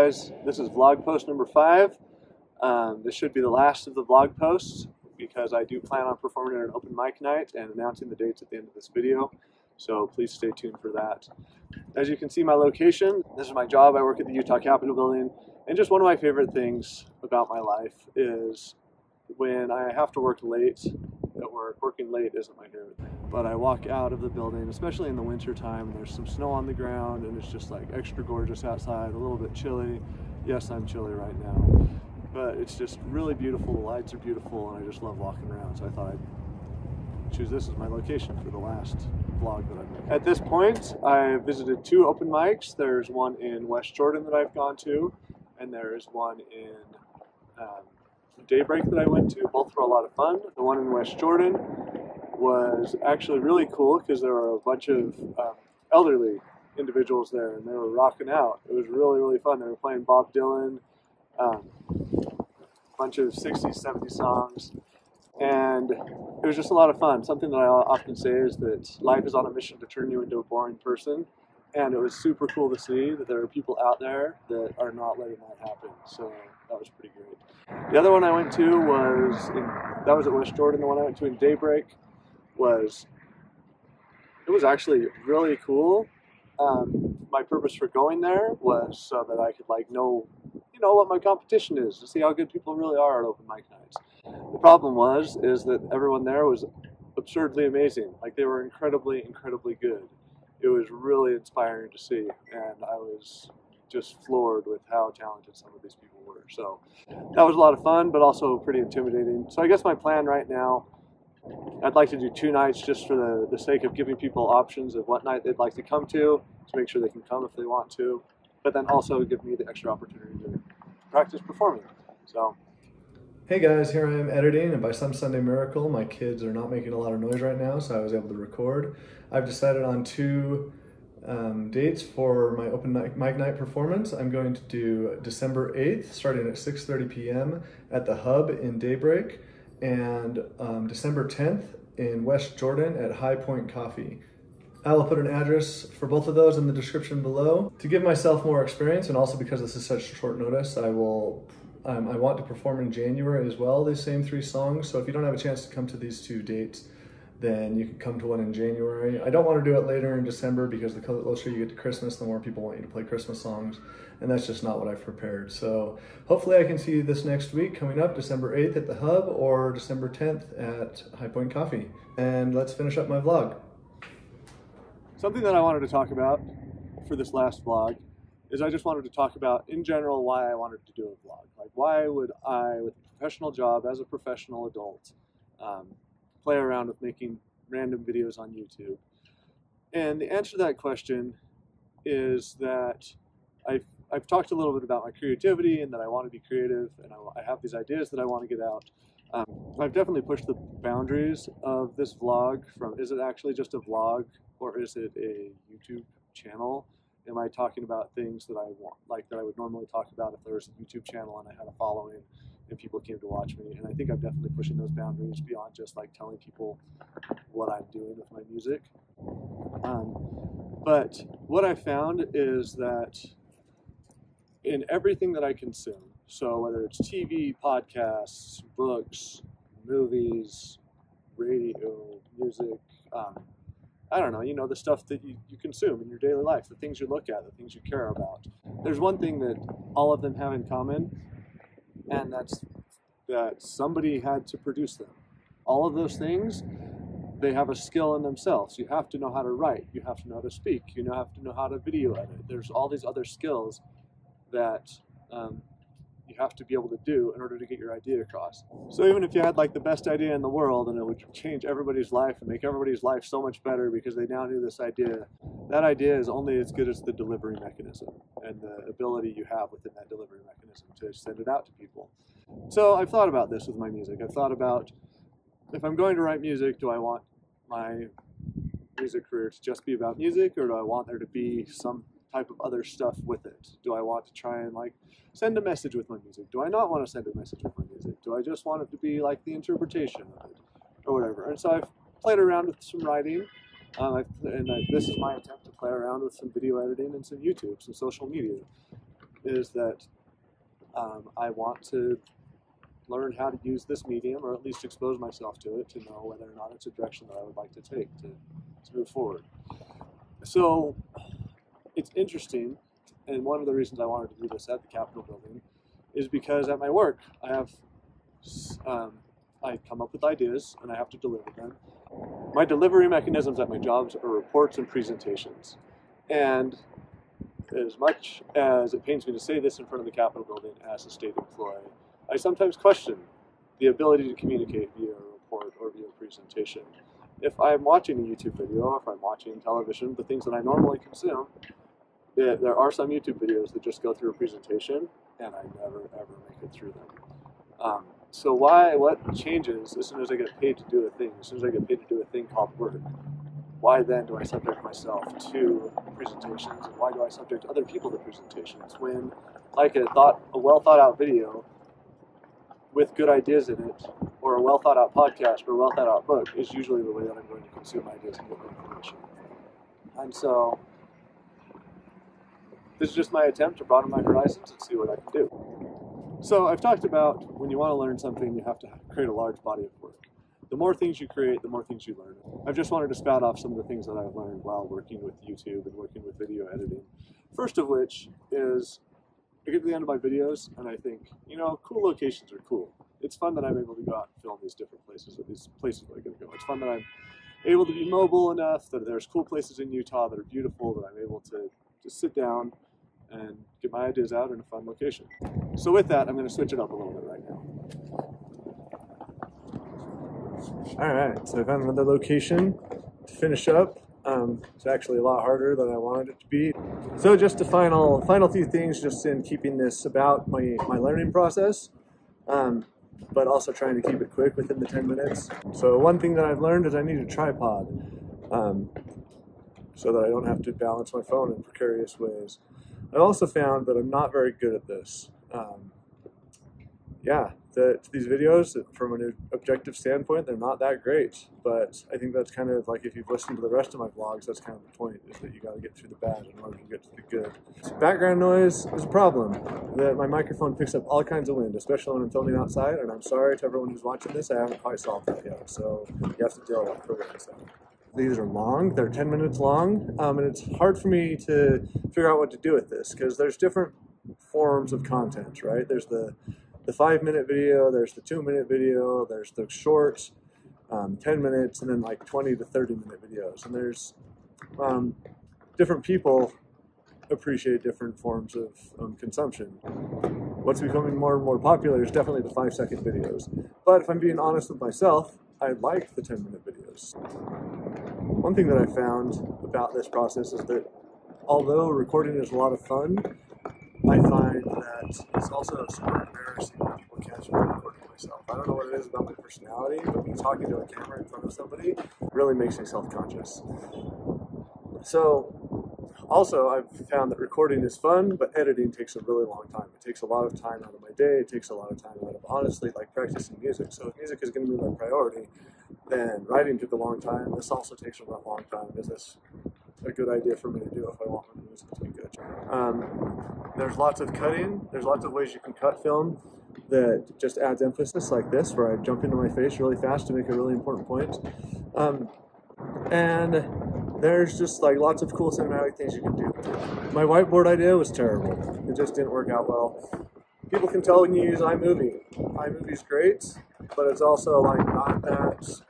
guys, this is vlog post number 5. This should be the last of the vlog posts because I do plan on performing at an open mic night and announcing the dates at the end of this video. So please stay tuned for that. As you can see my location, this is my job. I work at the Utah Capitol building. And just one of my favorite things about my life is when I have to work late at work. Working late isn't my favorite thing. But I walk out of the building, especially in the winter time, and there's some snow on the ground and it's just like extra gorgeous outside, a little bit chilly. Yes, I'm chilly right now. But it's just really beautiful, the lights are beautiful, and I just love walking around. So I thought I'd choose this as my location for the last vlog that I've made. At this point, I visited 2 open mics. There's one in West Jordan that I've gone to, and there's one in Daybreak that I went to. Both were a lot of fun. The one in West Jordan was actually really cool because there were a bunch of elderly individuals there, and they were rocking out. It was really, really fun. They were playing Bob Dylan, a bunch of 60s, 70s songs, and it was just a lot of fun. Something that I often say is that life is on a mission to turn you into a boring person, and it was super cool to see that there are people out there that are not letting that happen, so that was pretty great. The other one I went to that was at West Jordan. The one I went to in Daybreak was actually really cool. My purpose for going there was so that I could know what my competition is, to see how good people really are at open mic nights. The problem is that everyone there was absurdly amazing. Like, they were incredibly, incredibly good. It was really inspiring to see, and I was just floored with how talented some of these people were. So that was a lot of fun, but also pretty intimidating. So I guess my plan right now, I'd like to do 2 nights just for the sake of giving people options of what night they'd like to come to make sure they can come if they want to, but then also give me the extra opportunity to practice performing. So, hey guys, here I am editing, and by some Sunday miracle, my kids are not making a lot of noise right now, so I was able to record. I've decided on 2 dates for my open mic night performance. I'm going to do December 8th, starting at 6:30 p.m. at the Hub in Daybreak, and December 10th in West Jordan at High Point Coffee. I will put an address for both of those in the description below. To give myself more experience, and also because this is such short notice, I want to perform in January as well, these same 3 songs. So if you don't have a chance to come to these 2 dates, then you can come to one in January. I don't want to do it later in December because the closer you get to Christmas, the more people want you to play Christmas songs, and that's just not what I've prepared. So hopefully I can see you this next week coming up, December 8th at the Hub or December 10th at High Point Coffee. And let's finish up my vlog. Something that I wanted to talk about for this last vlog is I just wanted to talk about, in general, why I wanted to do a vlog. Like, why would I, with a professional job as a professional adult, play around with making random videos on YouTube? And the answer to that question is that I've talked a little bit about my creativity and that I want to be creative, and I have these ideas that I want to get out. I've definitely pushed the boundaries of this vlog from, is it actually just a vlog or is it a YouTube channel? Am I talking about things that I want, like that I would normally talk about if there was a YouTube channel and I had a following and people came to watch me? And I think I'm definitely pushing those boundaries beyond just like telling people what I'm doing with my music. But what I found is that in everything that I consume, so whether it's TV, podcasts, books, movies, radio, music, I don't know, the stuff that you consume in your daily life, the things you look at, the things you care about. There's one thing that all of them have in common, and that's that somebody had to produce them. All of those things, they have a skill in themselves. You have to know how to write, you have to know how to speak, you have to know how to video edit. There's all these other skills that you have to be able to do in order to get your idea across. So even if you had like the best idea in the world and it would change everybody's life and make everybody's life so much better because they now knew this idea, that idea is only as good as the delivery mechanism and the ability you have within that delivery mechanism to send it out to people. So I've thought about this with my music. I've thought about, if I'm going to write music, do I want my music career to just be about music, or do I want there to be some type of other stuff with it? Do I want to try and send a message with my music? Do I not want to send a message with my music? Do I just want it to be like the interpretation of it or whatever? And so I've played around with some writing, this is my attempt to play around with some video editing and some YouTube, some social media. is that I want to learn how to use this medium, or at least expose myself to it, to know whether or not it's a direction that I would like to take to move forward. So it's interesting, and one of the reasons I wanted to do this at the Capitol building is because at my work I come up with ideas and I have to deliver them. My delivery mechanisms at my jobs are reports and presentations. And as much as it pains me to say this in front of the Capitol building as a state employee, I sometimes question the ability to communicate via a report or via a presentation. If I'm watching a YouTube video, or if I'm watching television, the things that I normally consume, there are some YouTube videos that just go through a presentation and I never ever make it through them. So what changes as soon as I get paid to do a thing, as soon as I get paid to do a thing called work? Why then do I subject myself to presentations, and why do I subject other people to presentations when, like a well thought out video with good ideas in it, or a well thought out podcast, or a well thought out book is usually the way that I'm going to consume ideas and get information. And so this is just my attempt to broaden my horizons and see what I can do. So I've talked about when you want to learn something, you have to create a large body of work. The more things you create, the more things you learn. I've just wanted to spout off some of the things that I've learned while working with YouTube and working with video editing. First of which is, I get to the end of my videos and I think, you know, cool locations are cool. It's fun that I'm able to go out and film these different places, or these places where I'm going to go. It's fun that I'm able to be mobile enough, that there's cool places in Utah that are beautiful, that I'm able to just sit down and get my ideas out in a fun location. So with that, I'm going to switch it up a little bit right now. Alright, so I found another location to finish up. It's actually a lot harder than I wanted it to be. So just a final few things just in keeping this about my learning process, but also trying to keep it quick within the 10 minutes. So one thing that I've learned is I need a tripod so that I don't have to balance my phone in precarious ways. I've also found that I'm not very good at this. That these videos, from an objective standpoint, they're not that great. But I think that's kind of like, if you've listened to the rest of my vlogs, that's kind of the point, is that you got to get through the bad in order to get to the good. Background noise is a problem. That my microphone picks up all kinds of wind, especially when I'm filming outside. And I'm sorry to everyone who's watching this, I haven't quite solved that yet. So you have to deal with it. These are long, they're 10 minutes long, and it's hard for me to figure out what to do with this, because there's different forms of content, right? There's the 5-minute video, there's the 2-minute video, there's the short 10 minutes, and then like 20 to 30-minute videos. And there's different people appreciate different forms of consumption. What's becoming more and more popular is definitely the 5-second videos. But if I'm being honest with myself, I like the 10-minute videos. One thing that I found about this process is that although recording is a lot of fun, I find that it's also super embarrassing when people catch me recording myself. I don't know what it is about my personality, but me talking to a camera in front of somebody really makes me self-conscious. So, also I've found that recording is fun, but editing takes a really long time. It takes a lot of time out of my day. It takes a lot of time out of, honestly, like practicing music. So if music is going to be my priority, then writing took a long time. This also takes a long time. Is this a good idea for me to do if I want my music to be good? There's lots of cutting. There's lots of ways you can cut film that just adds emphasis, like this, where I jump into my face really fast to make a really important point. And there's just like lots of cool cinematic things you can do. My whiteboard idea was terrible. It just didn't work out well. People can tell when you use iMovie. iMovie's great, but it's also like not that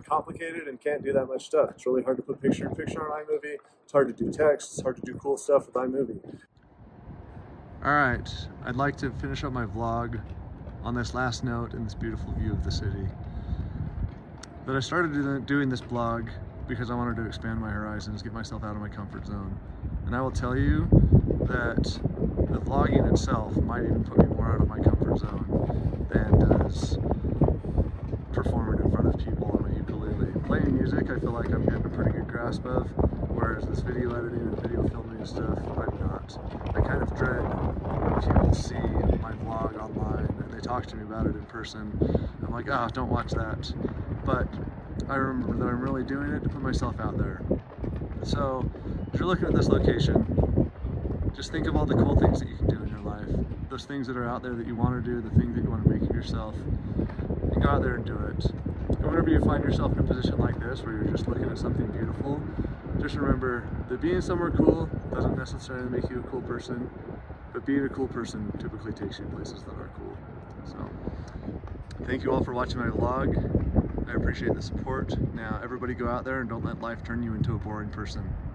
complicated and can't do that much stuff. It's really hard to put picture-in-picture on iMovie. It's hard to do text. It's hard to do cool stuff with iMovie. Alright, I'd like to finish up my vlog on this last note in this beautiful view of the city. But I started doing this blog because I wanted to expand my horizons, get myself out of my comfort zone. And I will tell you that the vlogging itself might even put me more out of my comfort zone than does performing in front of people on a ukulele. Playing music, I feel like I'm getting a pretty good grasp of, whereas this video editing and video filming and stuff, I'm not. I kind of dread when people see my vlog online and they talk to me about it in person. I'm like, oh, don't watch that. But I remember that I'm really doing it to put myself out there. So, if you're looking at this location, just think of all the cool things that you can do in your life. Those things that are out there that you want to do, the things that you want to make of yourself. And go out there and do it. And whenever you find yourself in a position like this, where you're just looking at something beautiful, just remember that being somewhere cool doesn't necessarily make you a cool person, but being a cool person typically takes you places that are cool. So, thank you all for watching my vlog. I appreciate the support. Now, everybody go out there and don't let life turn you into a boring person.